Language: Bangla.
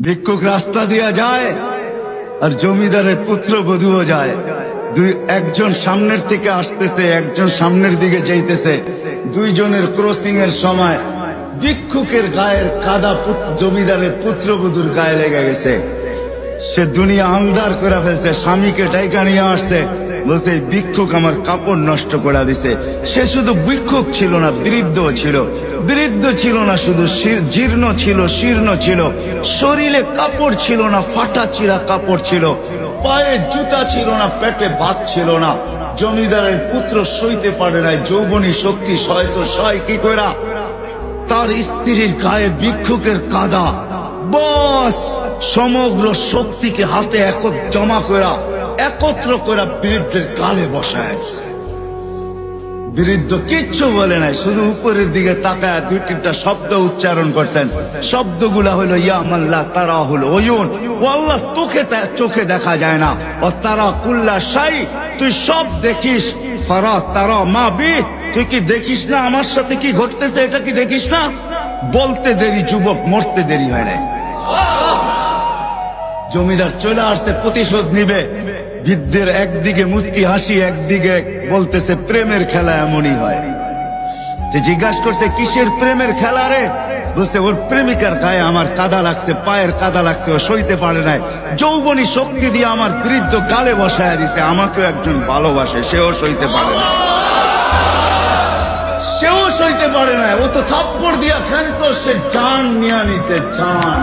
ভিক্ষুক রাস্তা দিয়া যায় আর জমিদারের পুত্রবধূও যায়। একজন সামনের থেকে আসতেছে, একজন সামনের দিকে যাইতেছে। দুইজনের ক্রসিং এর সময় ভিক্ষুকের গায়ের কাদা জমিদারের পুত্রবধূর গায়ে লেগে গেছে। সে দুনিয়া আন্ধার করে ফেলছে, স্বামীকে ডাইকা নিয়ে আসছে, বলছে ভিক্ষুক আমার কাপড় নষ্ট করে দিছে। সে শুধু ভিক্ষুক ছিল না, বৃদ্ধ ছিল। বৃদ্ধ ছিল না শুধু, জীর্ণ ছিল, শীর্ণ ছিল। শরীরে কাপড় ছিল না, ফাটা চিরা কাপড় ছিল। পায়ে জুতা ছিল না, পেটে ভাত ছিল না। জমিদারের পুত্র সইতে পারে নাই, যৌবনী শক্তি সয় তো সয় কি কইরা। তার স্ত্রীর গায়ে ভিক্ষুকের কাদা, বস সমগ্র শক্তিকে হাতে জমা করা, একত্র করা বৃদ্ধের গালে বসায়। বৃদ্ধ কিচ্ছু বলে নাই, শুধু উপরের দিকে তাকায় দুই তিনটা শব্দ উচ্চারণ করছেন। শব্দগুলা হলো ইয়া মাল্লাহ তারা হলো ওয়ুন, ও আল্লাহ তোকে চোখে দেখা যায় না। ও তারা কুল্লা শাই, তুই সব দেখিস। ফারা তারা মা বি, তুই কি দেখিস না আমার সাথে কি ঘটতেছে, এটা কি দেখিস না? বলতে দেরি যুবক, মরতে দেরি হয় না। জমিদার চলে আসছে, প্রতিশোধ নিবে। বৃদ্ধের একদিকে মুস্কি হাসি, একদিকে বলতেছে প্রেমের খেলা এমনই হয়। জিজ্ঞাসা করছে কিসের প্রেমের খেলা রে? বলছে ওর প্রেমিকার গায়ে আমার কাদা লাগছে, পায়ের কাদা লাগছে, ও সইতে পারে নাই। যৌবনী শক্তি দিয়ে আমার বৃদ্ধ গালে বসায় দিছে। আমাকেও একজন ভালোবাসে, সেও সইতে পারে না, সেও সইতে পারে না। ও তো থাপ্পড় দিয়া খেলতো, সে জান নিয়ে নিছে, জান।